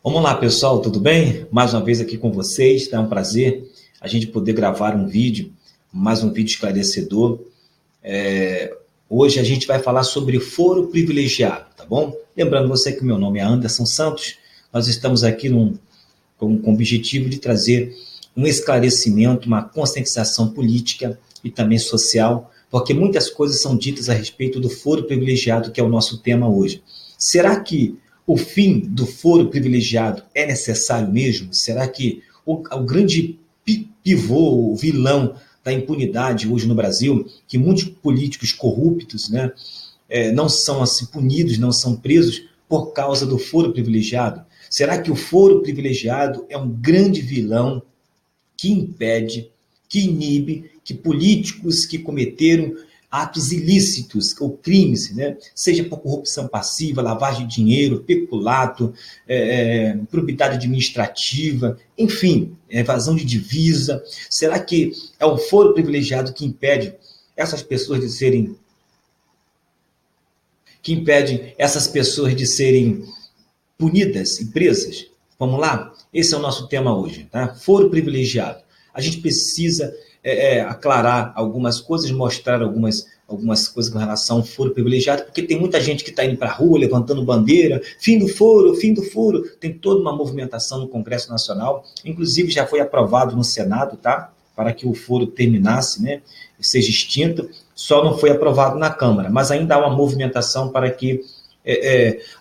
Vamos lá, pessoal, tudo bem? Mais uma vez aqui com vocês, tá um prazer a gente poder gravar um vídeo, mais um vídeo esclarecedor. Hoje a gente vai falar sobre foro privilegiado, tá bom? Lembrando você que meu nome é Anderson Santos, nós estamos aqui com o objetivo de trazer um esclarecimento, uma conscientização política e também social, porque muitas coisas são ditas a respeito do foro privilegiado, que é o nosso tema hoje. Será que o fim do foro privilegiado é necessário mesmo? Será que o grande pivô, o vilão da impunidade hoje no Brasil, que muitos políticos corruptos, né, não são assim punidos, não são presos por causa do foro privilegiado? Será que o foro privilegiado é um grande vilão que impede, que inibe que políticos que cometeram atos ilícitos ou crimes, né, seja por corrupção passiva, lavagem de dinheiro, peculato, improbidade administrativa, enfim, evasão de divisa, será que é o foro privilegiado que impede essas pessoas de serem punidas e presas? Vamos lá? Esse é o nosso tema hoje, tá? Foro privilegiado. A gente precisa aclarar algumas coisas, mostrar algumas coisas com relação ao foro privilegiado, porque tem muita gente que está indo para a rua, levantando bandeira, fim do foro, fim do foro. Tem toda uma movimentação no Congresso Nacional, inclusive já foi aprovado no Senado, tá? Para que o foro terminasse, né? Seja extinto, só não foi aprovado na Câmara, mas ainda há uma movimentação para que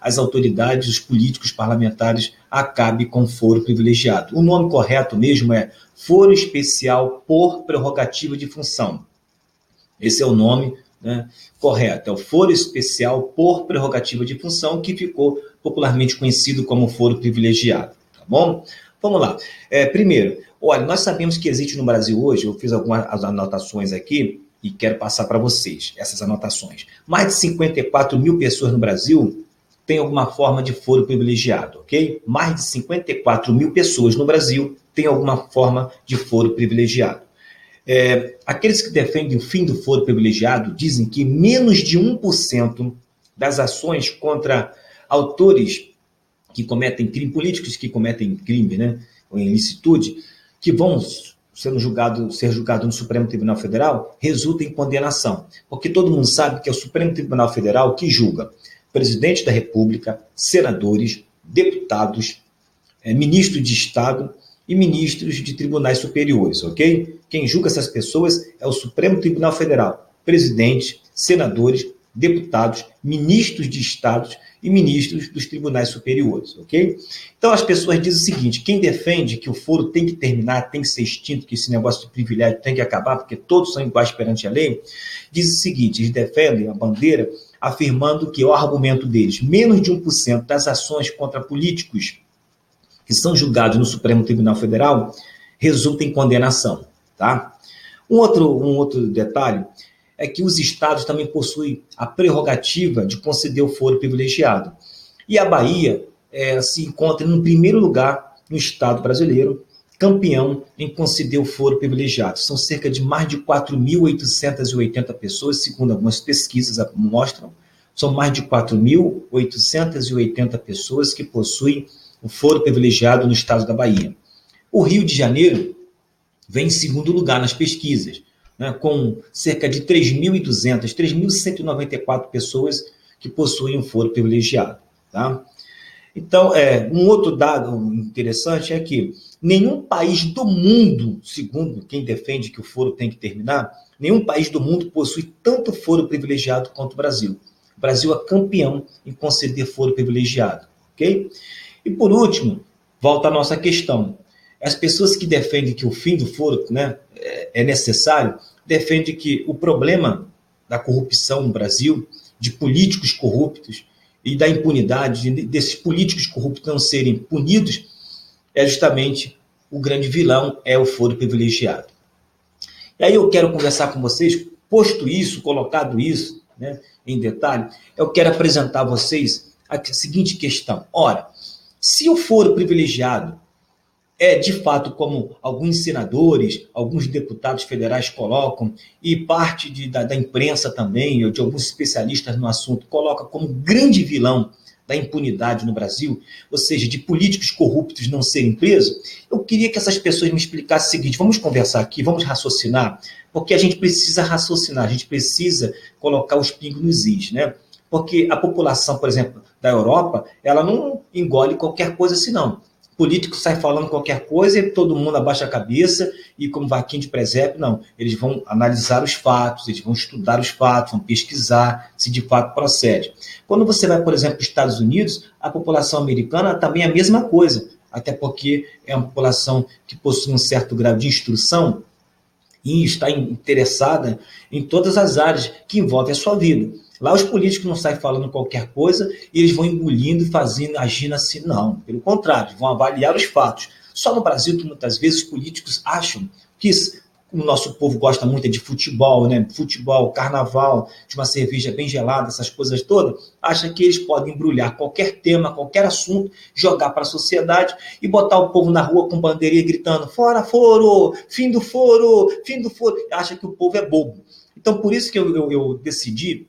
as autoridades, os políticos, parlamentares, acabem com o foro privilegiado. O nome correto mesmo é foro especial por prerrogativa de função. Esse é o nome, né, correto, é o foro especial por prerrogativa de função, que ficou popularmente conhecido como foro privilegiado, tá bom? Vamos lá. Primeiro, olha, nós sabemos que existe no Brasil hoje, eu fiz algumas anotações aqui, e quero passar para vocês essas anotações. Mais de 54 mil pessoas no Brasil têm alguma forma de foro privilegiado, ok? Mais de 54 mil pessoas no Brasil têm alguma forma de foro privilegiado. Aqueles que defendem o fim do foro privilegiado dizem que menos de 1% das ações contra autores que cometem crime, políticos que cometem crime, né, ou ilicitude, que vão ser julgado no Supremo Tribunal Federal, resulta em condenação. Porque todo mundo sabe que é o Supremo Tribunal Federal que julga presidente da República, senadores, deputados, ministros de Estado e ministros de tribunais superiores, ok? Quem julga essas pessoas é o Supremo Tribunal Federal, presidente, senadores, deputados, ministros de estados e ministros dos tribunais superiores, ok? Então as pessoas dizem o seguinte: quem defende que o foro tem que terminar, tem que ser extinto, que esse negócio de privilégio tem que acabar, porque todos são iguais perante a lei, diz o seguinte: eles defendem a bandeira afirmando que, o argumento deles, menos de 1% das ações contra políticos que são julgados no Supremo Tribunal Federal resulta em condenação, tá? Um outro detalhe é que os estados também possuem a prerrogativa de conceder o foro privilegiado. E a Bahia se encontra no primeiro lugar no estado brasileiro, campeão em conceder o foro privilegiado. São cerca de mais de 4.880 pessoas, segundo algumas pesquisas mostram, são mais de 4.880 pessoas que possuem o foro privilegiado no estado da Bahia. O Rio de Janeiro vem em segundo lugar nas pesquisas, né, com cerca de 3.200, 3.194 pessoas que possuem um foro privilegiado. Tá? Então, um outro dado interessante é que nenhum país do mundo, segundo quem defende que o foro tem que terminar, nenhum país do mundo possui tanto foro privilegiado quanto o Brasil. O Brasil é campeão em conceder foro privilegiado. Ok? E por último, volta à nossa questão. As pessoas que defendem que o fim do foro, né, é necessário, defendem que o problema da corrupção no Brasil, de políticos corruptos e da impunidade desses políticos corruptos não serem punidos, é justamente o grande vilão, é o foro privilegiado. E aí eu quero conversar com vocês, posto isso, colocado isso, né, em detalhe, eu quero apresentar a vocês a seguinte questão. Ora, se o foro privilegiado de fato, como alguns senadores, alguns deputados federais colocam, e parte da imprensa também, ou de alguns especialistas no assunto, coloca como grande vilão da impunidade no Brasil, ou seja, de políticos corruptos não serem presos, eu queria que essas pessoas me explicassem o seguinte: vamos conversar aqui, vamos raciocinar, porque a gente precisa raciocinar, a gente precisa colocar os pingos nos is, né? Porque a população, por exemplo, da Europa, ela não engole qualquer coisa assim, não. O político sai falando qualquer coisa e todo mundo abaixa a cabeça e como vaquinha de presépio, não. Eles vão analisar os fatos, eles vão estudar os fatos, vão pesquisar se de fato procede. Quando você vai, por exemplo, para os Estados Unidos, a população americana também é a mesma coisa, até porque é uma população que possui um certo grau de instrução e está interessada em todas as áreas que envolvem a sua vida. Lá os políticos não saem falando qualquer coisa e eles vão engolindo e fazendo, agindo assim, não. Pelo contrário, vão avaliar os fatos. Só no Brasil que muitas vezes os políticos acham que o nosso povo gosta muito de futebol, né? Futebol, carnaval, de uma cerveja bem gelada, essas coisas todas, acha que eles podem embrulhar qualquer tema, qualquer assunto, jogar para a sociedade e botar o povo na rua com bandeirinha gritando fora foro, fim do foro, fim do foro. Acha que o povo é bobo. Então, por isso que eu decidi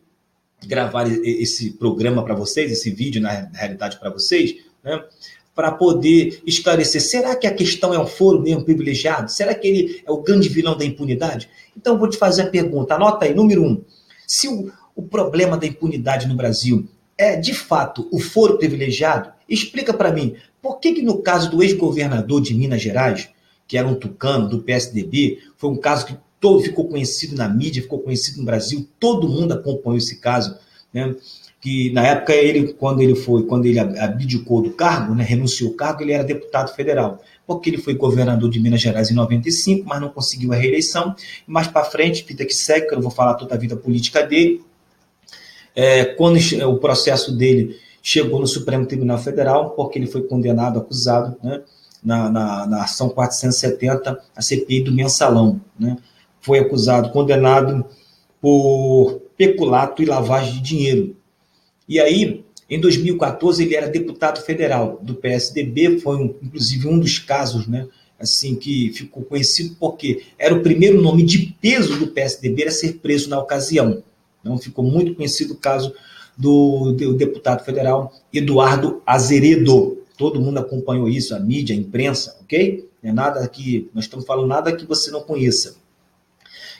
gravar esse programa para vocês, esse vídeo, na realidade, para vocês, né? Para poder esclarecer, será que a questão é um foro mesmo privilegiado? Será que ele é o grande vilão da impunidade? Então, eu vou te fazer a pergunta, anota aí, número 1. Se o problema da impunidade no Brasil é, de fato, o foro privilegiado, explica para mim, por que no caso do ex-governador de Minas Gerais, que era um tucano do PSDB, foi um caso que ficou conhecido na mídia, ficou conhecido no Brasil, todo mundo acompanhou esse caso, né? Que na época, quando ele abdicou do cargo, né, renunciou ao cargo, ele era deputado federal, porque ele foi governador de Minas Gerais em 95, mas não conseguiu a reeleição. Mais para frente, vida que segue, que eu não vou falar toda a vida política dele, quando o processo dele chegou no Supremo Tribunal Federal, porque ele foi condenado, acusado, né, na ação 470, a CPI do Mensalão, né? Foi acusado, condenado por peculato e lavagem de dinheiro. E aí, em 2014, ele era deputado federal do PSDB, foi inclusive um dos casos, né, assim, que ficou conhecido porque era o primeiro nome de peso do PSDB a ser preso na ocasião. Então, ficou muito conhecido o caso do deputado federal Eduardo Azeredo. Todo mundo acompanhou isso, a mídia, a imprensa, ok? Não é nada que, nós estamos falando nada que você não conheça.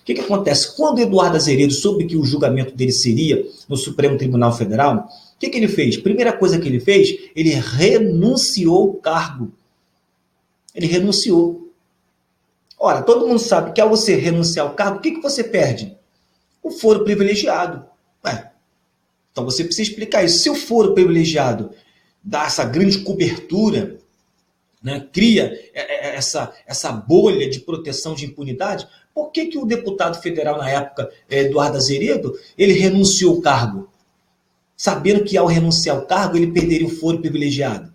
O que acontece? Quando Eduardo Azeredo soube que o julgamento dele seria no Supremo Tribunal Federal, o que ele fez? Primeira coisa que ele fez, ele renunciou ao cargo. Ele renunciou. Ora, todo mundo sabe que ao você renunciar ao cargo, o que você perde? O foro privilegiado. Então você precisa explicar isso. Se o foro privilegiado dá essa grande cobertura, né, cria essa bolha de proteção de impunidade, por que o deputado federal na época, Eduardo Azeredo, ele renunciou ao cargo? Sabendo que ao renunciar ao cargo ele perderia o foro privilegiado.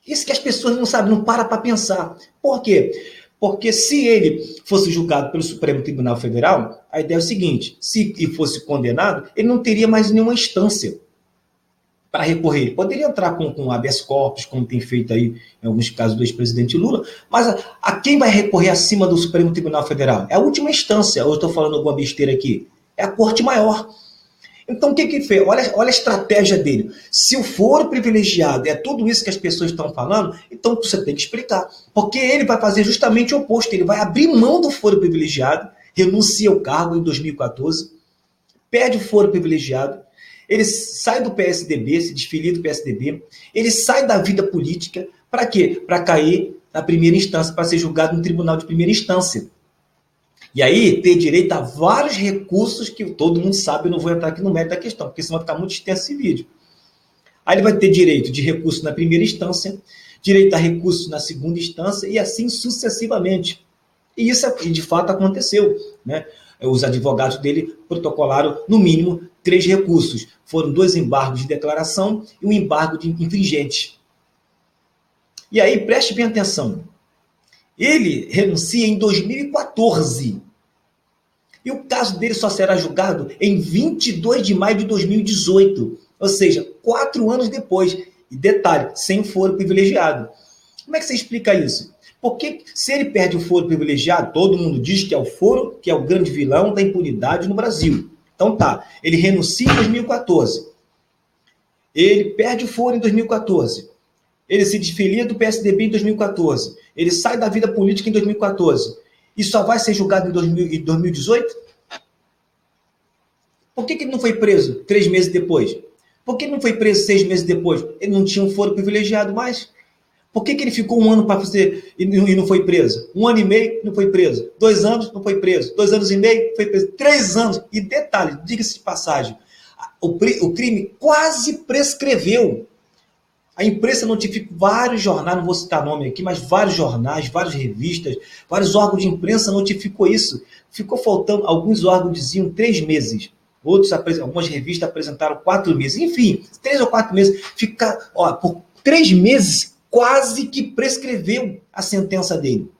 Isso que as pessoas não sabem, não param para pensar. Por quê? Porque se ele fosse julgado pelo Supremo Tribunal Federal, a ideia é o seguinte: se ele fosse condenado, ele não teria mais nenhuma instância para recorrer. Poderia entrar com habeas corpus, como tem feito aí em alguns casos do ex-presidente Lula, mas a quem vai recorrer acima do Supremo Tribunal Federal? É a última instância, ou eu estou falando alguma besteira aqui? É a Corte Maior. Então, o que ele fez? Olha a estratégia dele. Se o foro privilegiado é tudo isso que as pessoas estão falando, então você tem que explicar. Porque ele vai fazer justamente o oposto. Ele vai abrir mão do foro privilegiado, renuncia ao cargo em 2014, perde o foro privilegiado, ele sai do PSDB, se desfilia do PSDB, ele sai da vida política, para quê? Para cair na primeira instância, para ser julgado no tribunal de primeira instância. E aí, ter direito a vários recursos que todo mundo sabe, eu não vou entrar aqui no mérito da questão, porque senão vai ficar muito extenso esse vídeo. Aí ele vai ter direito de recurso na primeira instância, direito a recurso na segunda instância e assim sucessivamente. E isso, de fato, aconteceu, né? Os advogados dele protocolaram, no mínimo, 3 recursos. Foram 2 embargos de declaração e um embargo de infringente. E aí, preste bem atenção. Ele renuncia em 2014. E o caso dele só será julgado em 22 de maio de 2018. Ou seja, 4 anos depois. E detalhe, sem foro privilegiado. Como é que você explica isso? Porque se ele perde o foro privilegiado, todo mundo diz que é o foro, que é o grande vilão da impunidade no Brasil. Então tá, ele renuncia em 2014. Ele perde o foro em 2014. Ele se desfilia do PSDB em 2014. Ele sai da vida política em 2014. E só vai ser julgado em 2018? Por que ele não foi preso 3 meses depois? Por que ele não foi preso 6 meses depois? Ele não tinha um foro privilegiado mais? Por que ele ficou 1 ano para fazer e não foi preso? 1 ano e meio, não foi preso. 2 anos, não foi preso. 2 anos e meio, foi preso. 3 anos. E detalhe, diga-se de passagem, o crime quase prescreveu. A imprensa notificou, vários jornais, não vou citar nome aqui, mas vários jornais, várias revistas, vários órgãos de imprensa notificou isso. Ficou faltando, alguns órgãos diziam 3 meses. Algumas revistas apresentaram 4 meses. Enfim, 3 ou 4 meses. Por 3 meses, quase que prescreveu a sentença dele.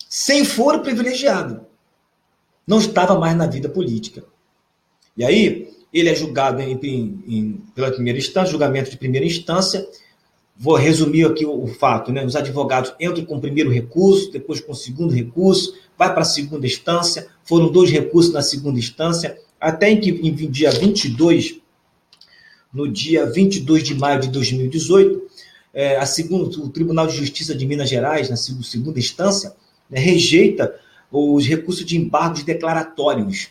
Sem foro privilegiado. Não estava mais na vida política. E aí, ele é julgado pela primeira instância, julgamento de primeira instância. Vou resumir aqui o fato, né? Os advogados entram com o primeiro recurso, depois com o segundo recurso, vai para a segunda instância, foram 2 recursos na segunda instância, até em que, no dia 22 de maio de 2018, o Tribunal de Justiça de Minas Gerais, na segunda instância, né, rejeita os recursos de embargos declaratórios.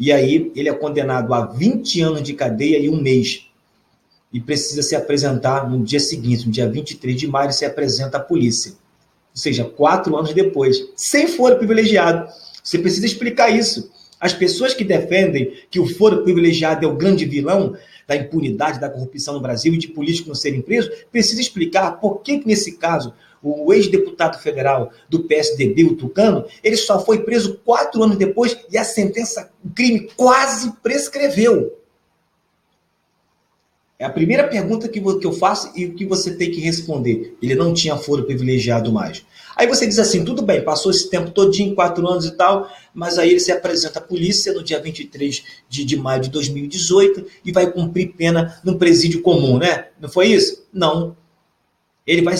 E aí ele é condenado a 20 anos de cadeia e 1 mês. E precisa se apresentar no dia seguinte, no dia 23 de maio, ele se apresenta à polícia. Ou seja, 4 anos depois, sem foro privilegiado. Você precisa explicar isso. As pessoas que defendem que o foro privilegiado é o grande vilão da impunidade, da corrupção no Brasil e de políticos não serem presos, precisam explicar por que, nesse caso, o ex-deputado federal do PSDB, o Tucano, ele só foi preso 4 anos depois e a sentença, o crime quase prescreveu. É a primeira pergunta que eu faço e o que você tem que responder. Ele não tinha foro privilegiado mais. Aí você diz assim, tudo bem, passou esse tempo todinho, 4 anos e tal, mas aí ele se apresenta à polícia no dia 23 de maio de 2018 e vai cumprir pena num presídio comum, né? Não foi isso? Não. Ele vai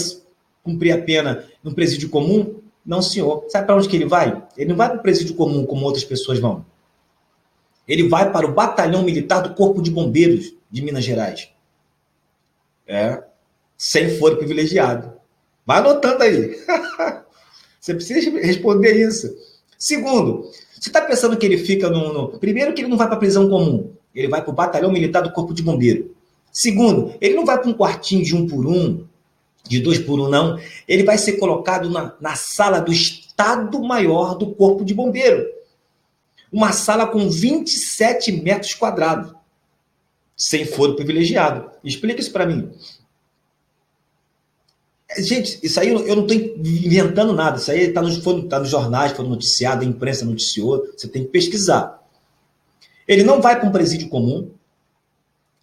cumprir a pena num presídio comum? Não, senhor. Sabe para onde que ele vai? Ele não vai para o presídio comum como outras pessoas vão. Ele vai para o Batalhão Militar do Corpo de Bombeiros de Minas Gerais. Sem foro privilegiado. Vai anotando aí. Você precisa responder isso. Segundo, você está pensando que ele fica Primeiro que ele não vai para a prisão comum. Ele vai para o Batalhão Militar do Corpo de Bombeiro. Segundo, ele não vai para um quartinho de 1 por 1, de 2 por 1, não. Ele vai ser colocado na sala do Estado-Maior do Corpo de Bombeiro. Uma sala com 27 metros quadrados. Sem foro privilegiado. Explica isso para mim. Gente, isso aí eu não estou inventando nada. Isso aí está nos jornais, foi noticiado, a imprensa noticiou. Você tem que pesquisar. Ele não vai para um presídio comum.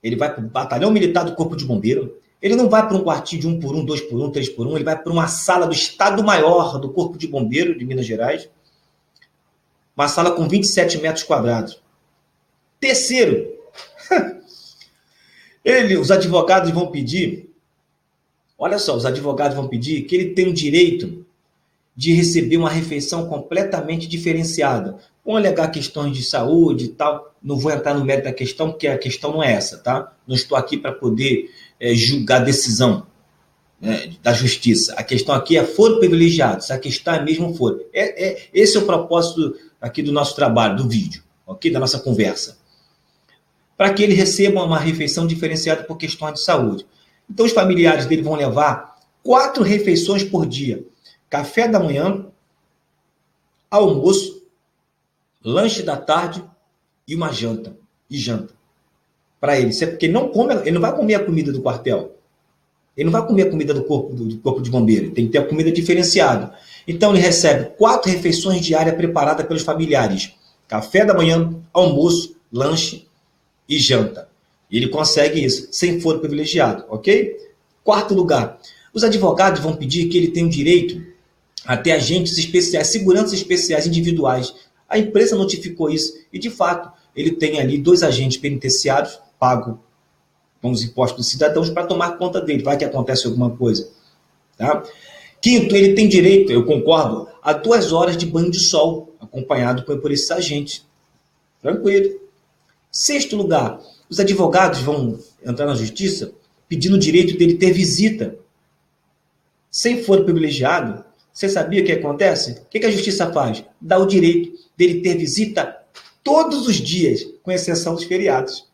Ele vai para o Batalhão Militar do Corpo de Bombeiro. Ele não vai para um quartinho de 1 por 1, 2 por 1, 3 por 1. Ele vai para uma sala do Estado-Maior do Corpo de Bombeiro de Minas Gerais. Uma sala com 27 metros quadrados. Terceiro, os advogados vão pedir, olha só, os advogados vão pedir que ele tenha o direito de receber uma refeição completamente diferenciada. Vão alegar questões de saúde e tal. Não vou entrar no mérito da questão, porque a questão não é essa, tá? Não estou aqui para poder julgar a decisão, né, da justiça. A questão aqui é foro privilegiado. Se a questão é mesmo foro. Esse é o propósito aqui do nosso trabalho, do vídeo, ok? Da nossa conversa. Para que ele receba uma refeição diferenciada por questões de saúde. Então, os familiares dele vão levar 4 refeições por dia. Café da manhã, almoço, lanche da tarde e uma janta. Para ele. Isso é porque ele não vai comer a comida do quartel. Ele não vai comer a comida do corpo de bombeiro. Tem que ter a comida diferenciada. Então, ele recebe 4 refeições diárias preparadas pelos familiares. Café da manhã, almoço, lanche e janta. E ele consegue isso, sem foro privilegiado, ok? 4º lugar, os advogados vão pedir que ele tenha o direito a ter agentes especiais, seguranças especiais individuais. A imprensa notificou isso e, de fato, ele tem ali 2 agentes penitenciários pagos com os impostos dos cidadãos para tomar conta dele. Vai que acontece alguma coisa. Tá? 5º, ele tem direito, eu concordo, a 2 horas de banho de sol, acompanhado por esses agentes. Tranquilo. 6º lugar, Os advogados vão entrar na justiça pedindo o direito dele ter visita. Sem foro privilegiado, você sabia o que acontece? O que a justiça faz? Dá o direito dele ter visita todos os dias, com exceção dos feriados.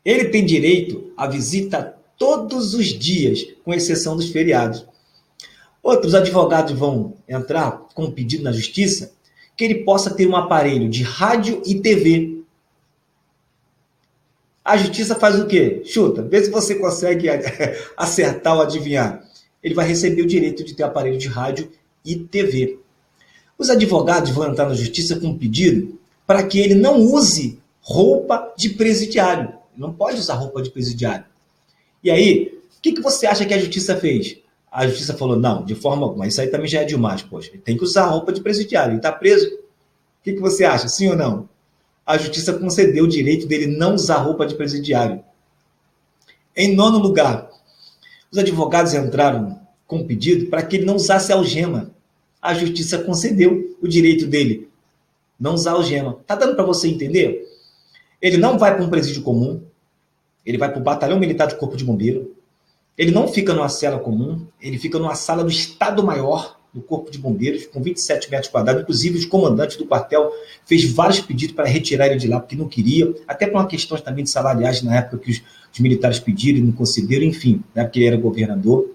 Ele tem direito à visita todos os dias, com exceção dos feriados. Outros advogados vão entrar com um pedido na justiça que ele possa ter um aparelho de rádio e TV. A justiça faz o quê? Chuta, vê se você consegue acertar ou adivinhar. Ele vai receber o direito de ter aparelho de rádio e TV. Os advogados vão entrar na justiça com um pedido para que ele não use roupa de presidiário. Não pode usar roupa de presidiário. E aí, o que você acha que a justiça fez? A justiça falou, não, de forma alguma, isso aí também já é demais, poxa. Ele tem que usar roupa de presidiário, ele está preso. O que você acha, sim ou não? A justiça concedeu o direito dele não usar roupa de presidiário. Em nono lugar, os advogados entraram com um pedido para que ele não usasse algema. A justiça concedeu o direito dele não usar algema. Tá dando para você entender? Ele não vai para um presídio comum, ele vai para o batalhão militar do Corpo de Bombeiro, ele não fica numa cela comum, ele fica numa sala do Estado-Maior do Corpo de Bombeiros, com 27 metros quadrados. Inclusive, os comandantes do quartel fez vários pedidos para retirar ele de lá, porque não queria, até por uma questão também de salariais na época que os militares pediram e não concederam, enfim, né, porque ele era governador.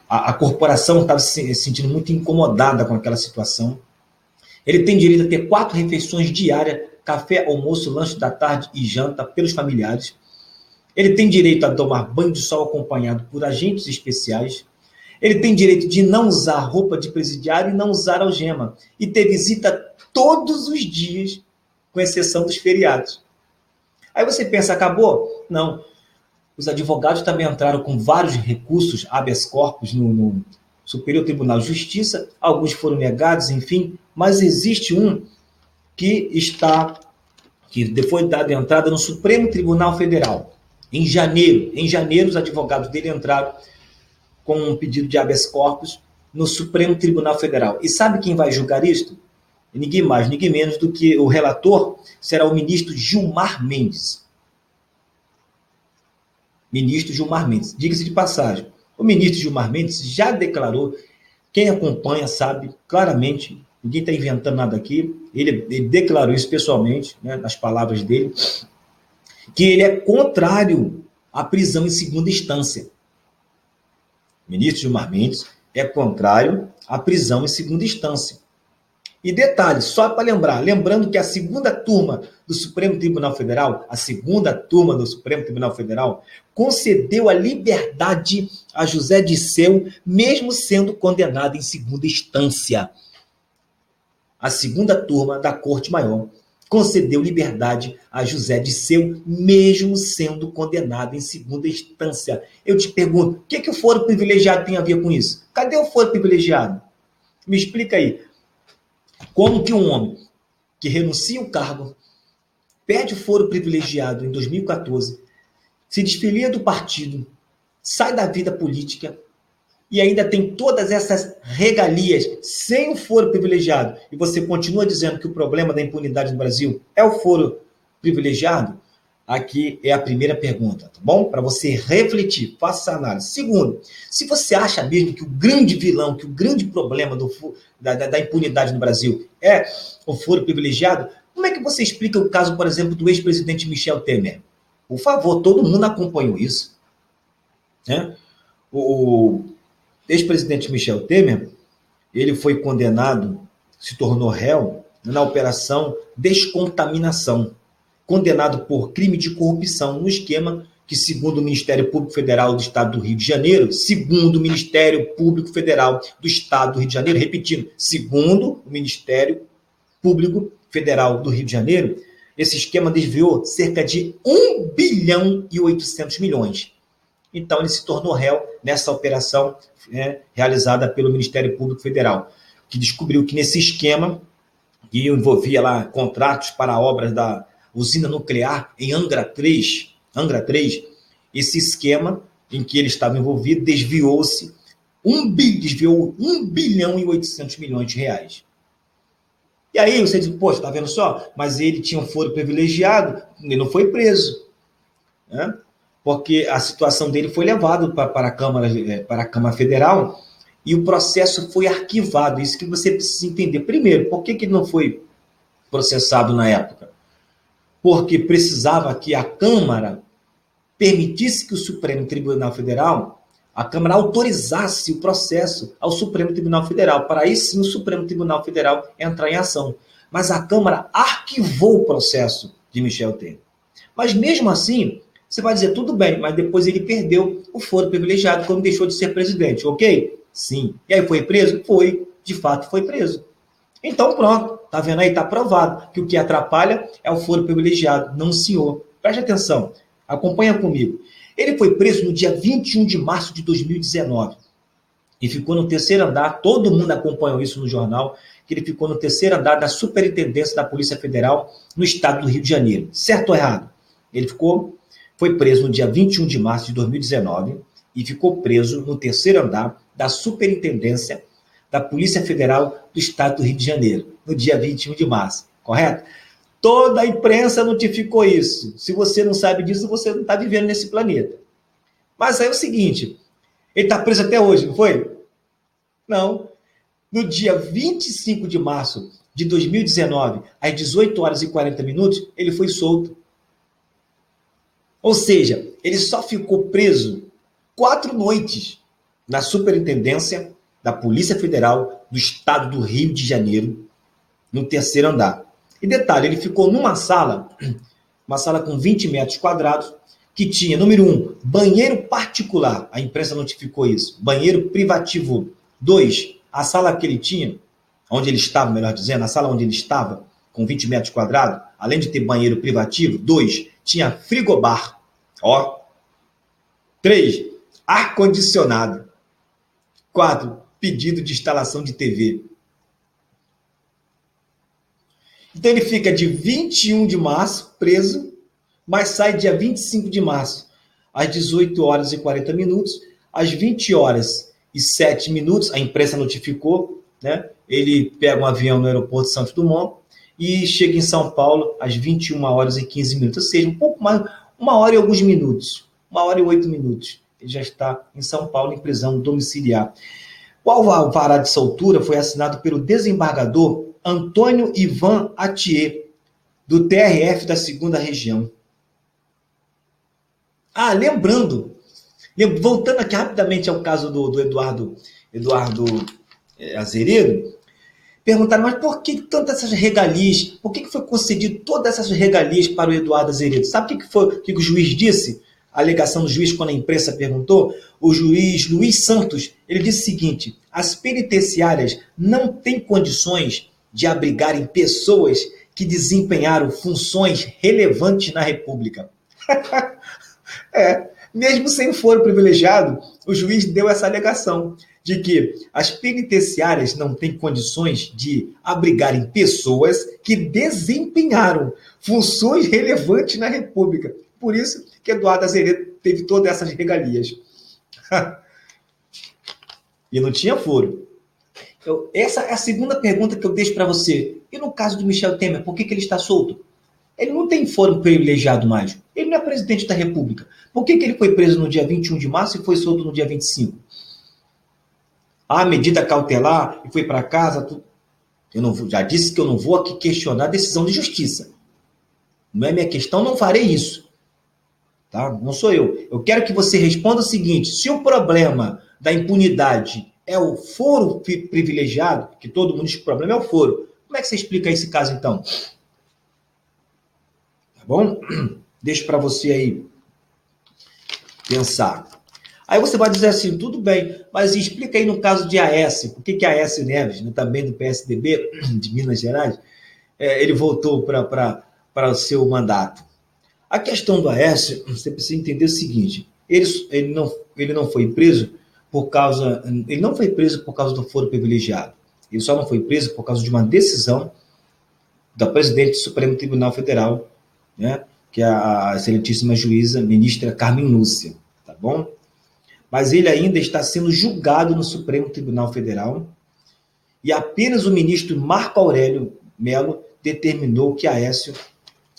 A corporação estava se sentindo muito incomodada com aquela situação. Ele tem direito a ter 4 refeições diárias, café, almoço, lanche da tarde e janta pelos familiares. Ele tem direito a tomar banho de sol acompanhado por agentes especiais. Ele tem direito de não usar roupa de presidiário e não usar algema. E ter visita todos os dias, com exceção dos feriados. Aí você pensa, acabou? Não. Os advogados também entraram com vários recursos, habeas corpus, no Superior Tribunal de Justiça. Alguns foram negados, enfim. Mas existe um que foi dado entrada no Supremo Tribunal Federal. Em janeiro, os advogados dele entraram com um pedido de habeas corpus no Supremo Tribunal Federal. E sabe quem vai julgar isto? Ninguém mais, ninguém menos do que o relator será o ministro Gilmar Mendes. Ministro Gilmar Mendes. Diga-se de passagem, o ministro Gilmar Mendes já declarou, quem acompanha sabe claramente, ninguém está inventando nada aqui, ele declarou isso pessoalmente, né, nas palavras dele, que ele é contrário à prisão em segunda instância. O ministro Gilmar Mendes é contrário à prisão em segunda instância. E detalhe, só para lembrando que a segunda turma do Supremo Tribunal Federal, concedeu a liberdade a José Dirceu, mesmo sendo condenado em segunda instância. A segunda turma da Corte Maior concedeu liberdade a José Dirceu, mesmo sendo condenado em segunda instância. Eu te pergunto, o que o foro privilegiado tem a ver com isso? Cadê o foro privilegiado? Me explica aí. Como que um homem que renuncia ao cargo, pede o foro privilegiado em 2014, se desfilia do partido, sai da vida política e ainda tem todas essas regalias sem o foro privilegiado, e você continua dizendo que o problema da impunidade no Brasil é o foro privilegiado? Aqui é a primeira pergunta, tá bom? Para você refletir, faça análise. Segundo, se você acha mesmo que o grande vilão, que o grande problema da impunidade no Brasil é o foro privilegiado, como é que você explica o caso, por exemplo, do ex-presidente Michel Temer? Por favor, todo mundo acompanhou isso, né? O ex-presidente Michel Temer, ele foi condenado, se tornou réu na operação Descontaminação, condenado por crime de corrupção no esquema que, segundo o Ministério Público Federal do Estado do Rio de Janeiro, repetindo, segundo o Ministério Público Federal do Rio de Janeiro, esse esquema desviou cerca de 1 bilhão e 800 milhões. Então, ele se tornou réu nessa operação realizada pelo Ministério Público Federal, que descobriu que nesse esquema, que envolvia lá contratos para obras da usina nuclear em Angra 3, esse esquema em que ele estava envolvido desviou 1 bilhão e 800 milhões de reais. E aí você diz, poxa, tá vendo só? Mas ele tinha um foro privilegiado, ele não foi preso, né? Porque a situação dele foi levada para a Câmara Federal e o processo foi arquivado. Isso que você precisa entender. Primeiro, por que ele não foi processado na época? Porque precisava que a Câmara permitisse que o Supremo Tribunal Federal, a Câmara autorizasse o processo ao Supremo Tribunal Federal, para aí sim o Supremo Tribunal Federal entrar em ação. Mas a Câmara arquivou o processo de Michel Temer. Mas mesmo assim, você vai dizer, tudo bem, mas depois ele perdeu o foro privilegiado quando deixou de ser presidente, ok? Sim. E aí foi preso? Foi. De fato foi preso. Então pronto, tá vendo aí? Tá provado que o que atrapalha é o foro privilegiado, não o senhor. Preste atenção, acompanha comigo. Ele foi preso no dia 21 de março de 2019 e ficou no terceiro andar, todo mundo acompanhou isso no jornal, que ele ficou no terceiro andar da Superintendência da Polícia Federal no estado do Rio de Janeiro. Certo ou errado? Ele foi preso no dia 21 de março de 2019 e ficou preso no terceiro andar da Superintendência da Polícia Federal do estado do Rio de Janeiro, no dia 21 de março, correto? Toda a imprensa notificou isso. Se você não sabe disso, você não está vivendo nesse planeta. Mas aí é o seguinte, ele está preso até hoje, não foi? Não. No dia 25 de março de 2019, às 18 horas e 40 minutos, ele foi solto. Ou seja, ele só ficou preso 4 noites na Superintendência da Polícia Federal do estado do Rio de Janeiro, no terceiro andar. E detalhe, ele ficou numa sala, uma sala com 20 metros quadrados, que tinha, número 1, banheiro particular, a imprensa notificou isso, banheiro privativo. 2, a sala que ele tinha, onde ele estava, melhor dizendo, a sala onde ele estava, com 20 metros quadrados, além de ter banheiro privativo, 2, tinha frigobar. Ó. 3, ar-condicionado. 4, pedido de instalação de TV. Então ele fica de 21 de março preso, mas sai dia 25 de março, às 18 horas e 40 minutos, às 20 horas e 7 minutos, a imprensa notificou, né? Ele pega um avião no aeroporto de Santos Dumont e chega em São Paulo às 21 horas e 15 minutos, ou seja, um pouco mais, 1 hora e alguns minutos, 1 hora e 8 minutos. Ele já está em São Paulo em prisão domiciliar. O alvará de soltura foi assinado pelo desembargador Antônio Ivan Atier, do TRF da 2ª Região. Lembrando, voltando aqui rapidamente ao caso do Eduardo Azeredo, perguntaram, mas por que tantas essas regalias? Por que foi concedido todas essas regalias para o Eduardo Azeredo? Sabe o que foi que o juiz disse? A alegação do juiz, quando a imprensa perguntou, o juiz Luiz Santos, ele disse o seguinte, as penitenciárias não têm condições de abrigarem pessoas que desempenharam funções relevantes na República. Mesmo sem foro privilegiado, o juiz deu essa alegação de que as penitenciárias não têm condições de abrigarem pessoas que desempenharam funções relevantes na República. Por isso que Eduardo Azeredo teve todas essas regalias. E não tinha foro. Essa é a segunda pergunta que eu deixo para você. E no caso do Michel Temer, por que ele está solto? Ele não tem foro privilegiado mais. Ele não é presidente da República. Por que ele foi preso no dia 21 de março e foi solto no dia 25? Medida cautelar e foi para casa. Eu já disse que eu não vou aqui questionar a decisão de justiça. Não é minha questão, não farei isso. Tá? Não sou eu. Eu quero que você responda o seguinte, se o problema da impunidade é o foro privilegiado, que todo mundo diz que o problema é o foro, como é que você explica esse caso então? Tá bom? Deixo para você aí pensar. Aí você vai dizer assim, tudo bem, mas explica aí no caso de Aécio, por que Aécio Neves, né, também do PSDB de Minas Gerais, ele voltou para o seu mandato. A questão do Aécio, você precisa entender o seguinte, ele não foi preso por causa do foro privilegiado. Ele só não foi preso por causa de uma decisão da presidente do Supremo Tribunal Federal, né, que é a excelentíssima juíza ministra Carmen Lúcia, tá bom? Mas ele ainda está sendo julgado no Supremo Tribunal Federal e apenas o ministro Marco Aurélio Melo determinou que Aécio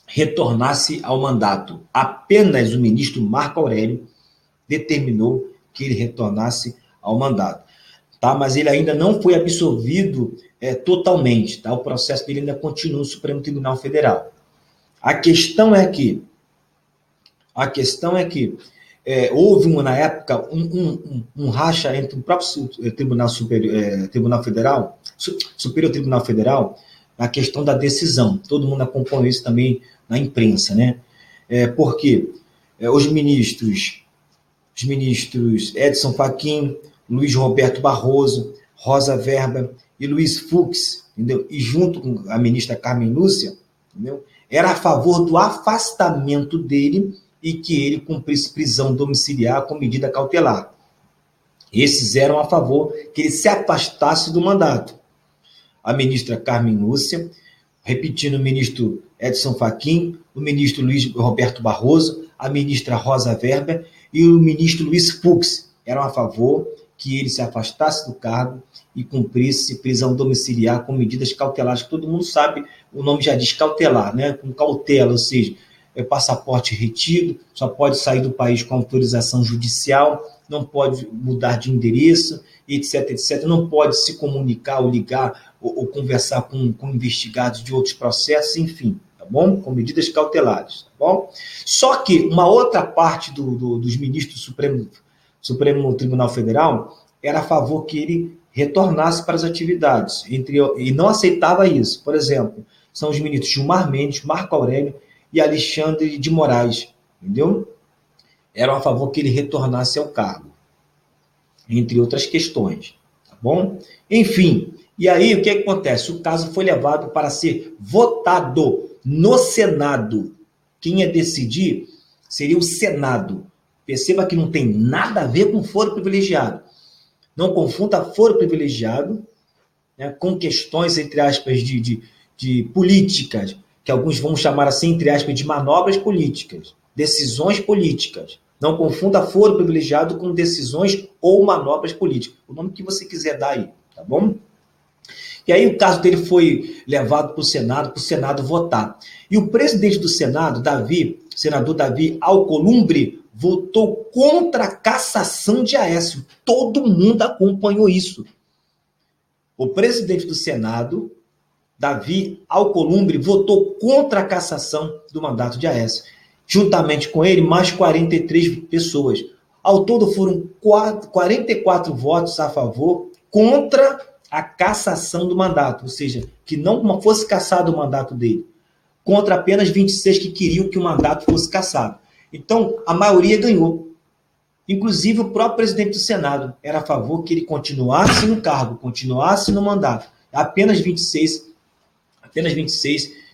retornasse ao mandato. Apenas o ministro Marco Aurélio determinou que ele retornasse ao mandato. Tá? Mas ele ainda não foi absolvido totalmente. Tá? O processo dele ainda continua no Supremo Tribunal Federal. A questão é que houve na época um racha entre o próprio Tribunal Federal, Superior Tribunal Federal, na questão da decisão. Todo mundo acompanhou isso também na imprensa, né? Porque os ministros Edson Fachin, Luiz Roberto Barroso, Rosa Weber e Luiz Fux, entendeu? E junto com a ministra Carmen Lúcia, entendeu? Era a favor do afastamento dele e que ele cumprisse prisão domiciliar com medida cautelar. Esses eram a favor que ele se afastasse do mandato. A ministra Carmen Lúcia, repetindo o ministro Edson Fachin, o ministro Luiz Roberto Barroso, a ministra Rosa Weber e o ministro Luiz Fux eram a favor que ele se afastasse do cargo e cumprisse prisão domiciliar com medidas cautelares, que todo mundo sabe, o nome já diz cautelar, né? Com cautela, ou seja, passaporte retido, só pode sair do país com autorização judicial, não pode mudar de endereço, etc, etc. Não pode se comunicar ou ligar ou conversar com investigados de outros processos, enfim, tá bom? Com medidas cautelares, tá bom? Só que uma outra parte dos ministros do Supremo Tribunal Federal era a favor que ele retornasse para as atividades, e não aceitava isso. Por exemplo, são os ministros Gilmar Mendes, Marco Aurélio e Alexandre de Moraes, entendeu? Eram a favor que ele retornasse ao cargo, entre outras questões, tá bom? Enfim, e aí o que acontece? O caso foi levado para ser votado no Senado. Quem ia decidir seria o Senado. Perceba que não tem nada a ver com foro privilegiado. Não confunda foro privilegiado, né, com questões, entre aspas, de políticas, que alguns vão chamar assim, entre aspas, de manobras políticas, decisões políticas. Não confunda foro privilegiado com decisões ou manobras políticas. O nome que você quiser dar aí, tá bom? E aí o caso dele foi levado para o Senado votar. E o presidente do Senado, senador Davi Alcolumbre, votou contra a cassação de Aécio. Todo mundo acompanhou isso. O presidente do Senado, Davi Alcolumbre, votou contra a cassação do mandato de Aécio. Juntamente com ele, mais 43 pessoas. Ao todo foram 44 votos a favor contra a cassação do mandato, ou seja, que não fosse cassado o mandato dele, contra apenas 26 que queriam que o mandato fosse cassado. Então, a maioria ganhou. Inclusive, o próprio presidente do Senado era a favor que ele continuasse no cargo, continuasse no mandato. Apenas 26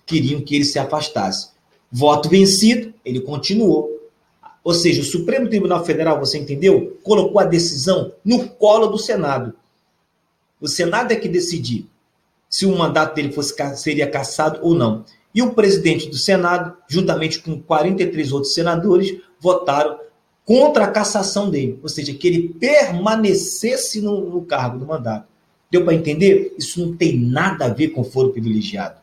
queriam que ele se afastasse. Voto vencido, ele continuou. Ou seja, o Supremo Tribunal Federal, você entendeu? Colocou a decisão no colo do Senado. O Senado é que decidiu se o mandato dele seria cassado ou não. E o presidente do Senado, juntamente com 43 outros senadores, votaram contra a cassação dele. Ou seja, que ele permanecesse no cargo do mandato. Deu para entender? Isso não tem nada a ver com foro privilegiado.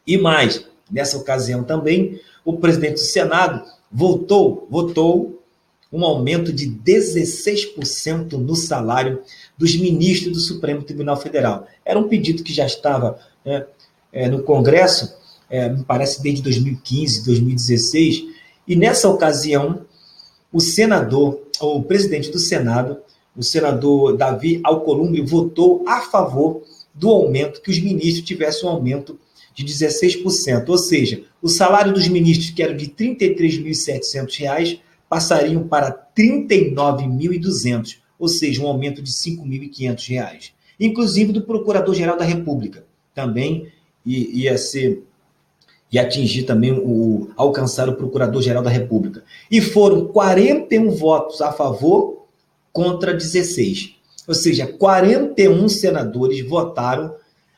E mais, nessa ocasião também, o presidente do Senado votou um aumento de 16% no salário dos ministros do Supremo Tribunal Federal. Era um pedido que já estava no Congresso, me parece desde 2015, 2016, e nessa ocasião, o presidente do Senado, o senador Davi Alcolumbre, votou a favor do aumento, que os ministros tivessem um aumento de 16%, ou seja, o salário dos ministros, que era de R$ 33.700, passariam para R$ 39.200, ou seja, um aumento de R$ 5.500. Inclusive do Procurador-Geral da República, também ia atingir também alcançar o Procurador-Geral da República. E foram 41 votos a favor contra 16. Ou seja, 41 senadores votaram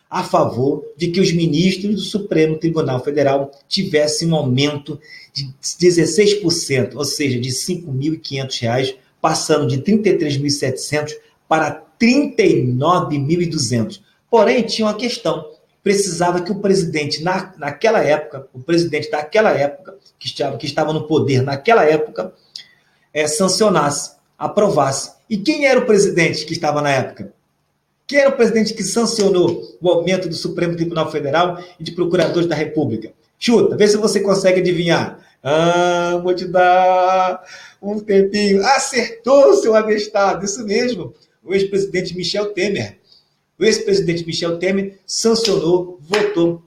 a favor de que os ministros do Supremo Tribunal Federal tivessem um aumento de 16%, ou seja, de R$ 5.500, passando de R$ 33.700 para R$ 39.200. Porém, tinha uma questão. precisava que o presidente, naquela época, o presidente daquela época, que estava no poder naquela época, sancionasse, aprovasse. E quem era o presidente que estava na época? Quem era o presidente que sancionou o aumento do Supremo Tribunal Federal e de procuradores da República? Chuta, vê se você consegue adivinhar. Vou te dar um tempinho. Acertou, seu abestado, isso mesmo. O ex-presidente Michel Temer. O ex-presidente Michel Temer sancionou, votou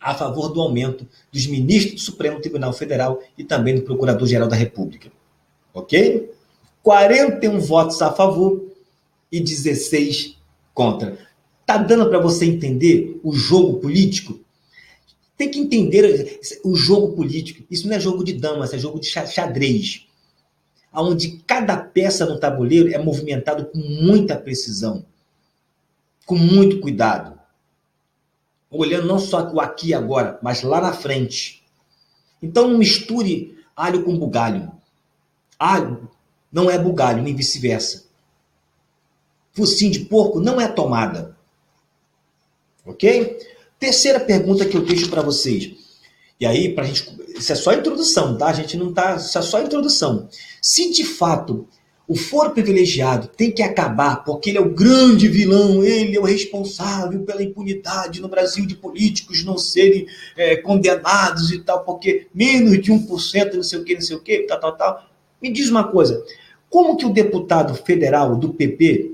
a favor do aumento dos ministros do Supremo Tribunal Federal e também do Procurador-Geral da República. Ok? 41 votos a favor e 16 contra. Tá dando para você entender o jogo político? Tem que entender o jogo político. Isso não é jogo de damas, é jogo de xadrez. Onde cada peça no tabuleiro é movimentado com muita precisão, com muito cuidado. Olhando não só o aqui e agora, mas lá na frente. Então não misture alho com bugalho. Alho não é bugalho, nem vice-versa. Focinho de porco não é tomada. Ok? Terceira pergunta que eu deixo para vocês. E aí, pra gente, isso é só introdução, tá? A gente não tá, isso é só introdução. Se de fato o foro privilegiado tem que acabar porque ele é o grande vilão, ele é o responsável pela impunidade no Brasil de políticos não serem condenados e tal, porque menos de 1%, não sei o que, tal. Me diz uma coisa, como que o deputado federal do PP,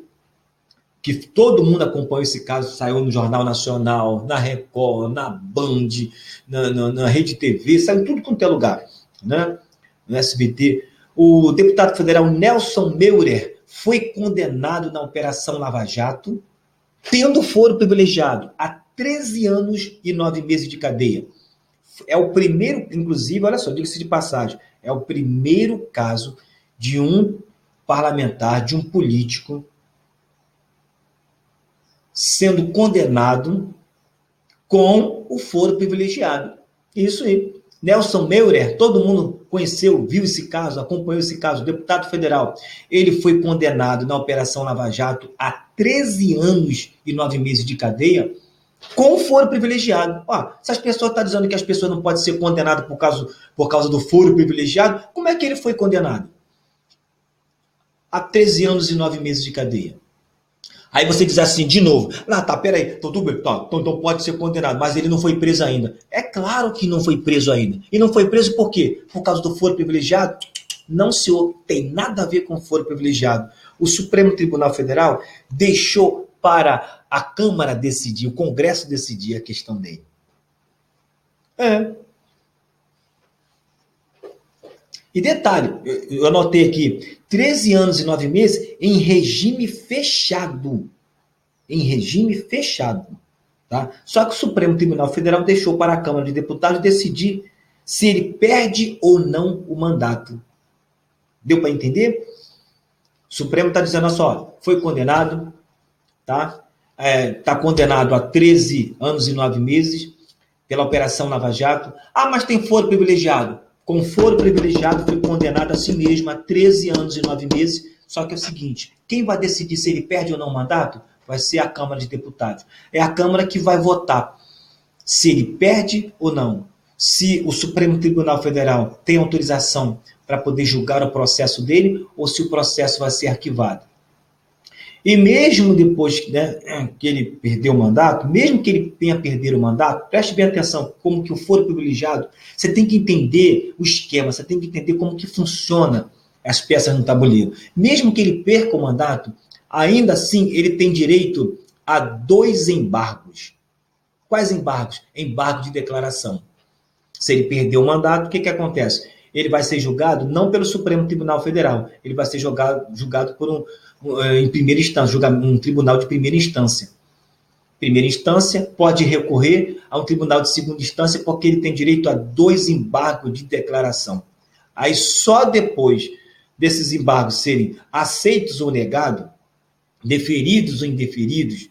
que todo mundo acompanhou esse caso, saiu no Jornal Nacional, na Record, na Band, na Rede TV, saiu tudo quanto é lugar, né? No SBT. O deputado federal Nelson Meurer foi condenado na Operação Lava Jato, tendo foro privilegiado a 13 anos e 9 meses de cadeia. É o primeiro, inclusive, olha só, diga-se de passagem, é o primeiro caso de um parlamentar, de um político, sendo condenado com o foro privilegiado. Isso aí. Nelson Meurer, todo mundo conheceu, viu esse caso, acompanhou esse caso, deputado federal. Ele foi condenado na Operação Lava Jato a 13 anos e 9 meses de cadeia com foro privilegiado. Se as pessoas estão dizendo que as pessoas não podem ser condenadas por causa do foro privilegiado, como é que ele foi condenado? A 13 anos e 9 meses de cadeia. Aí você diz assim, de novo, peraí, então pode ser condenado, mas ele não foi preso ainda. É claro que não foi preso ainda. E não foi preso por quê? Por causa do foro privilegiado? Não, senhor, tem nada a ver com foro privilegiado. O Supremo Tribunal Federal deixou para a Câmara decidir, o Congresso decidir a questão dele. E detalhe, eu anotei aqui, 13 anos e 9 meses em regime fechado. Em regime fechado. Tá? Só que o Supremo Tribunal Federal deixou para a Câmara de Deputados decidir se ele perde ou não o mandato. Deu para entender? O Supremo está dizendo só, foi condenado, tá? Está condenado a 13 anos e 9 meses pela Operação Lava Jato. Mas tem foro privilegiado. Com foro privilegiado, foi condenado a si mesmo a 13 anos e 9 meses. Só que é o seguinte, quem vai decidir se ele perde ou não o mandato vai ser a Câmara de Deputados. É a Câmara que vai votar se ele perde ou não. Se o Supremo Tribunal Federal tem autorização para poder julgar o processo dele ou se o processo vai ser arquivado. E mesmo depois que ele perdeu o mandato, mesmo que ele tenha perdido o mandato, preste bem atenção, como que o foro privilegiado, você tem que entender o esquema, você tem que entender como que funciona as peças no tabuleiro. Mesmo que ele perca o mandato, ainda assim ele tem direito a 2 embargos. Quais embargos? Embargo de declaração. Se ele perdeu o mandato, o que acontece? Ele vai ser julgado não pelo Supremo Tribunal Federal, ele vai ser julgado por em primeira instância, um tribunal de primeira instância. Primeira instância pode recorrer a um tribunal de segunda instância porque ele tem direito a 2 embargos de declaração. Aí só depois desses embargos serem aceitos ou negados, deferidos ou indeferidos,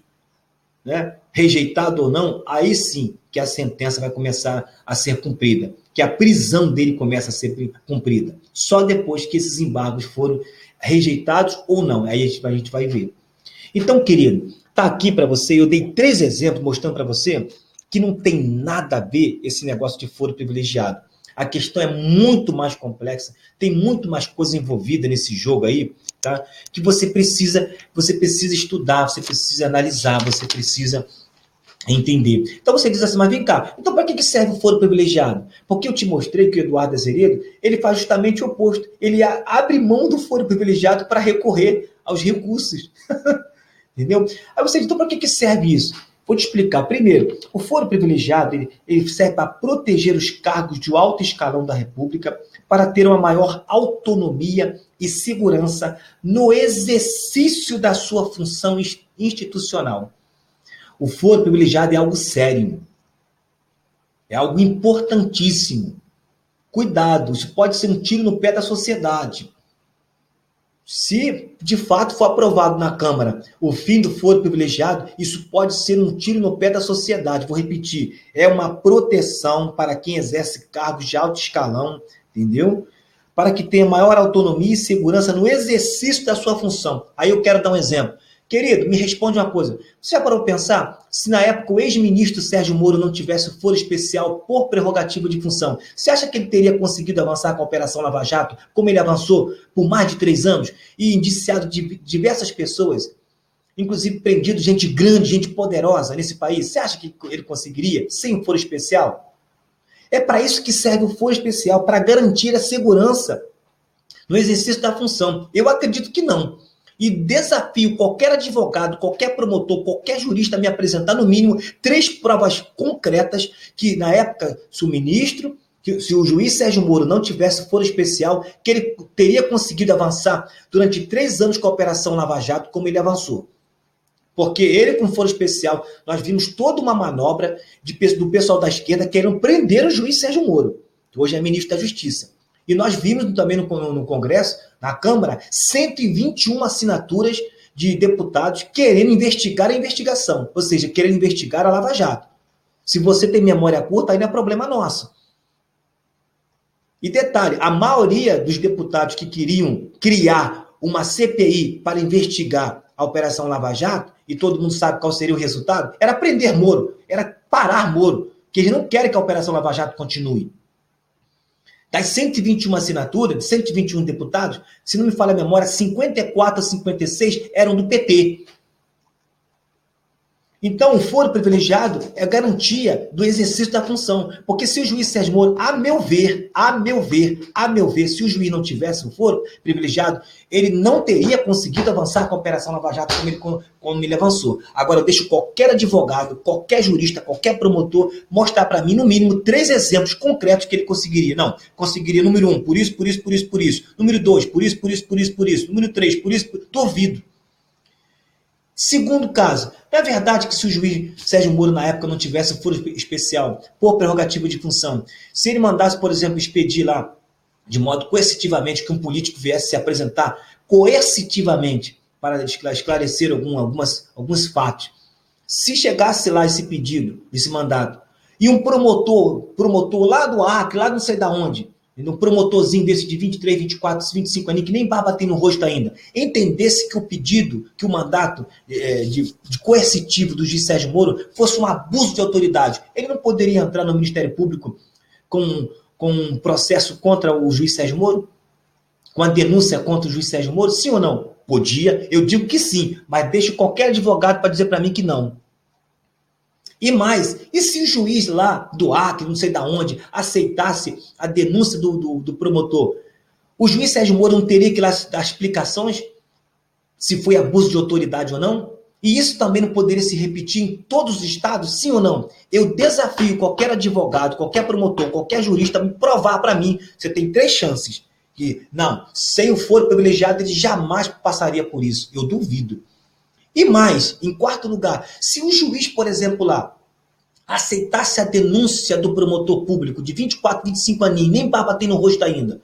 rejeitado ou não, aí sim que a sentença vai começar a ser cumprida, que a prisão dele começa a ser cumprida. Só depois que esses embargos foram rejeitados ou não, aí a gente vai ver. Então, querido, Tá aqui para você, eu dei 3 exemplos mostrando para você que não tem nada a ver esse negócio de foro privilegiado. A questão é muito mais complexa, tem muito mais coisa envolvida nesse jogo aí, tá? Que você precisa estudar, você precisa analisar, você precisa entender. Então você diz assim, mas vem cá, então para que serve o foro privilegiado? Porque eu te mostrei que o Eduardo Azeredo, ele faz justamente o oposto. Ele abre mão do foro privilegiado para recorrer aos recursos. Entendeu? Aí você diz, então para que serve isso? Vou te explicar. Primeiro, o foro privilegiado ele serve para proteger os cargos de alto escalão da República para ter uma maior autonomia e segurança no exercício da sua função institucional. O foro privilegiado é algo sério, é algo importantíssimo. Cuidado, isso pode ser um tiro no pé da sociedade. Se de fato for aprovado na Câmara o fim do foro privilegiado, isso pode ser um tiro no pé da sociedade. Vou repetir, é uma proteção para quem exerce cargos de alto escalão, entendeu? Para que tenha maior autonomia e segurança no exercício da sua função. Aí eu quero dar um exemplo. Querido, me responde uma coisa. Você já parou para pensar se na época o ex-ministro Sérgio Moro não tivesse o foro especial por prerrogativa de função? Você acha que ele teria conseguido avançar com a Operação Lava Jato, como ele avançou por mais de 3 anos e indiciado de diversas pessoas, inclusive prendido gente grande, gente poderosa nesse país? Você acha que ele conseguiria sem o foro especial? É para isso que serve o foro especial, para garantir a segurança no exercício da função. Eu acredito que não. E desafio qualquer advogado, qualquer promotor, qualquer jurista a me apresentar, no mínimo, 3 provas concretas que, na época, se o juiz Sérgio Moro não tivesse foro especial, que ele teria conseguido avançar durante 3 anos com a Operação Lava Jato, como ele avançou. Porque ele, com foro especial, nós vimos toda uma manobra do pessoal da esquerda querendo prender o juiz Sérgio Moro, que hoje é ministro da Justiça. E nós vimos também no Congresso, na Câmara, 121 assinaturas de deputados querendo investigar a investigação, ou seja, querendo investigar a Lava Jato. Se você tem memória curta, aí não é problema nosso. E detalhe, a maioria dos deputados que queriam criar uma CPI para investigar a Operação Lava Jato, e todo mundo sabe qual seria o resultado, era prender Moro, era parar Moro, que eles não querem que a Operação Lava Jato continue. Das 121 assinaturas, de 121 deputados, se não me falha a memória, 54 a 56 eram do PT. Então, o foro privilegiado é garantia do exercício da função. Porque se o juiz Sérgio Moro, a meu ver, se o juiz não tivesse o foro privilegiado, ele não teria conseguido avançar com a Operação Lava Jato como ele avançou. Agora, eu deixo qualquer advogado, qualquer jurista, qualquer promotor mostrar para mim, no mínimo, 3 exemplos concretos que ele conseguiria. Não, conseguiria número 1, por isso, por isso, por isso, por isso. Número 2, por isso, por isso, por isso, por isso. Número 3, por isso, duvido. Segundo caso, não é verdade que se o juiz Sérgio Moro, na época, não tivesse o foro especial por prerrogativa de função, se ele mandasse, por exemplo, expedir lá, de modo coercitivamente, que um político viesse se apresentar coercitivamente para esclarecer alguns fatos, se chegasse lá esse pedido, esse mandato, e um promotor lá do Acre, lá não sei de onde, um promotorzinho desse de 23, 24, 25 anos, que nem barba tem no rosto ainda, entendesse que o pedido, que o mandato de coercitivo do juiz Sérgio Moro fosse um abuso de autoridade, ele não poderia entrar no Ministério Público com um processo contra o juiz Sérgio Moro? Com a denúncia contra o juiz Sérgio Moro? Sim ou não? Podia, eu digo que sim, mas deixo qualquer advogado para dizer para mim que não. E mais, e se o juiz lá do Acre, não sei de onde, aceitasse a denúncia do promotor? O juiz Sérgio Moro não teria que dar explicações se foi abuso de autoridade ou não? E isso também não poderia se repetir em todos os estados, sim ou não? Eu desafio qualquer advogado, qualquer promotor, qualquer jurista a me provar para mim. Você tem 3 chances. Que, não, sem o foro privilegiado, ele jamais passaria por isso. Eu duvido. E mais, em quarto lugar, se o juiz, por exemplo, lá, aceitasse a denúncia do promotor público de 24, 25 aninhos, nem barba tem no rosto ainda,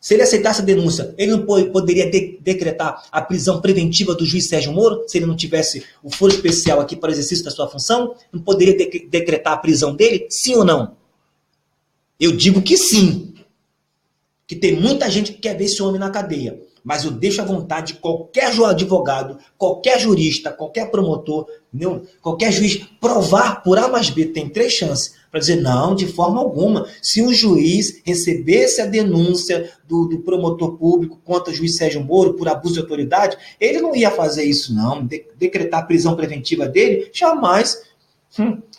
se ele aceitasse a denúncia, ele não poderia decretar a prisão preventiva do juiz Sérgio Moro, se ele não tivesse o foro especial aqui para o exercício da sua função? Não poderia decretar a prisão dele? Sim ou não? Eu digo que sim. Que tem muita gente que quer ver esse homem na cadeia. Mas eu deixo à vontade de qualquer advogado, qualquer jurista, qualquer promotor, entendeu? Qualquer juiz provar por A mais B, tem 3 chances para dizer não, de forma alguma. Se um juiz recebesse a denúncia do promotor público contra o juiz Sérgio Moro por abuso de autoridade, ele não ia fazer isso não, decretar a prisão preventiva dele, jamais.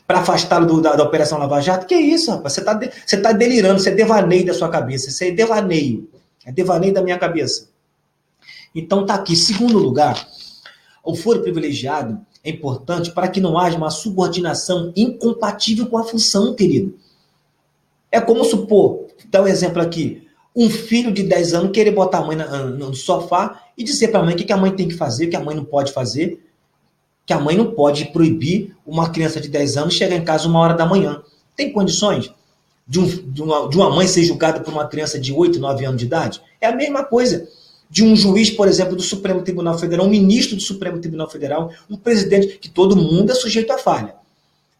Para afastá-lo da Operação Lava Jato? Que isso, rapaz? Você tá delirando, isso é devaneio da sua cabeça, isso é devaneio. É devaneio da minha cabeça. Então tá aqui. Segundo lugar, o foro privilegiado é importante para que não haja uma subordinação incompatível com a função, querido. É como supor, dá um exemplo aqui, um filho de 10 anos querer botar a mãe no sofá e dizer para a mãe o que a mãe tem que fazer, o que a mãe não pode fazer, que a mãe não pode proibir uma criança de 10 anos chegar em casa 1 hora da manhã. Tem condições de uma mãe ser julgada por uma criança de 8, 9 anos de idade? É a mesma coisa de um juiz, por exemplo, do Supremo Tribunal Federal, um ministro do Supremo Tribunal Federal, um presidente, que todo mundo é sujeito a falha.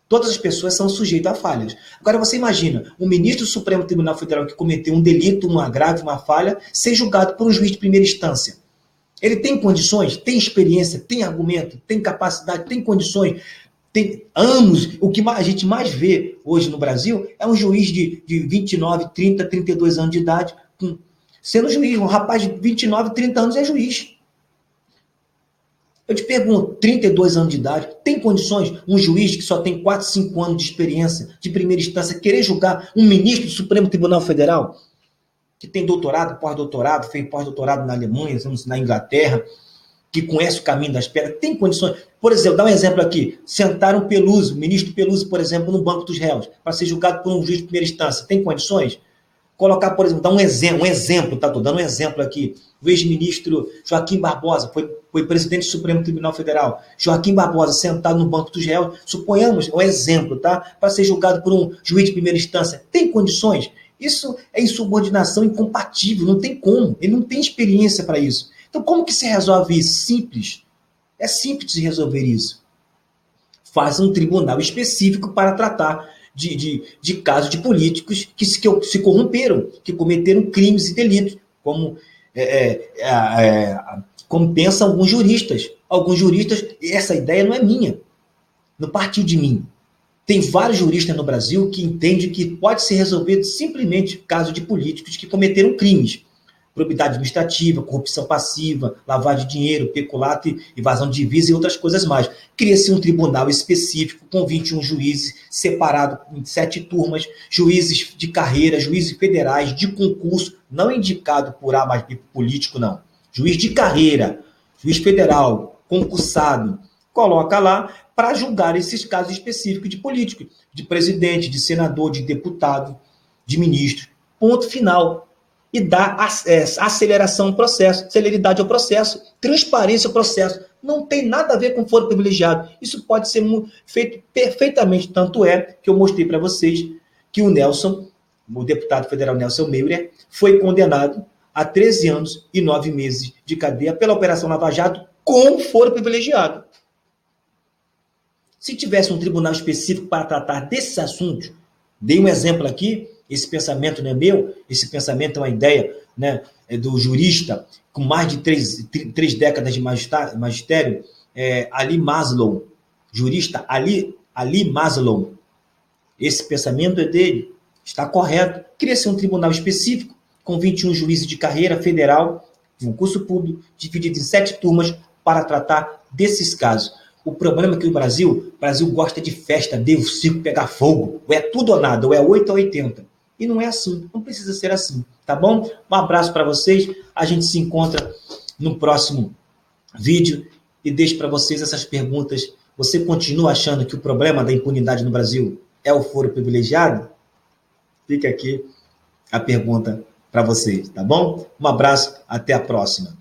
Todas as pessoas são sujeitas a falhas. Agora você imagina, um ministro do Supremo Tribunal Federal que cometeu um delito, um agravo, uma falha, ser julgado por um juiz de primeira instância. Ele tem condições, tem experiência, tem argumento, tem capacidade, tem condições, tem anos. O que a gente mais vê hoje no Brasil é um juiz de 29, 30, 32 anos de idade, sendo juiz. Um rapaz de 29, 30 anos é juiz. Eu te pergunto, 32 anos de idade, tem condições um juiz que só tem 4, 5 anos de experiência, de primeira instância, querer julgar um ministro do Supremo Tribunal Federal, que tem doutorado, pós-doutorado, fez pós-doutorado na Alemanha, na Inglaterra, que conhece o caminho das pedras, tem condições? Por exemplo, dá um exemplo aqui, sentaram o ministro Peluso, por exemplo, no banco dos réus, para ser julgado por um juiz de primeira instância, tem condições? Colocar, por exemplo, dar um exemplo, tá? Estou dando um exemplo aqui. O ex-ministro Joaquim Barbosa foi presidente do Supremo Tribunal Federal. Joaquim Barbosa, sentado no banco dos réus, suponhamos, um exemplo, tá? Para ser julgado por um juiz de primeira instância. Tem condições? Isso é insubordinação incompatível, não tem como. Ele não tem experiência para isso. Então, como que se resolve isso? Simples. É simples de resolver isso. Faz um tribunal específico para tratar de casos de políticos que se corromperam, que cometeram crimes e delitos, como pensam alguns juristas. Alguns juristas, essa ideia não é minha, não partiu de mim. Tem vários juristas no Brasil que entendem que pode ser resolvido simplesmente caso de políticos que cometeram crimes. Probidade administrativa, corrupção passiva, lavagem de dinheiro, peculato e evasão de divisa e outras coisas mais. Cria-se um tribunal específico com 21 juízes, separado em 7 turmas, juízes de carreira, juízes federais, de concurso, não indicado por A mais B político, não. Juiz de carreira, juiz federal, concursado, coloca lá para julgar esses casos específicos de político, de presidente, de senador, de deputado, de ministro. Ponto final. E dá aceleração ao processo, celeridade ao processo, transparência ao processo. Não tem nada a ver com foro privilegiado. Isso pode ser feito perfeitamente. Tanto é que eu mostrei para vocês que o deputado federal Nelson Meurer, foi condenado a 13 anos e 9 meses de cadeia pela Operação Lava Jato com foro privilegiado. Se tivesse um tribunal específico para tratar desses assuntos, dei um exemplo aqui. Esse pensamento não é meu, esse pensamento é uma ideia, né, do jurista com mais de 3 décadas de magistério, Ali Maslow, jurista Ali Maslow. Esse pensamento é dele, está correto. Cria-se um tribunal específico com 21 juízes de carreira federal, concurso público, dividido em 7 turmas para tratar desses casos. O problema é que o Brasil gosta de festa, de o circo pegar fogo, ou é tudo ou nada, ou é 8 ou 80. E não é assim, não precisa ser assim, tá bom? Um abraço para vocês, a gente se encontra no próximo vídeo e deixo para vocês essas perguntas. Você continua achando que o problema da impunidade no Brasil é o foro privilegiado? Fica aqui a pergunta para vocês, tá bom? Um abraço, até a próxima.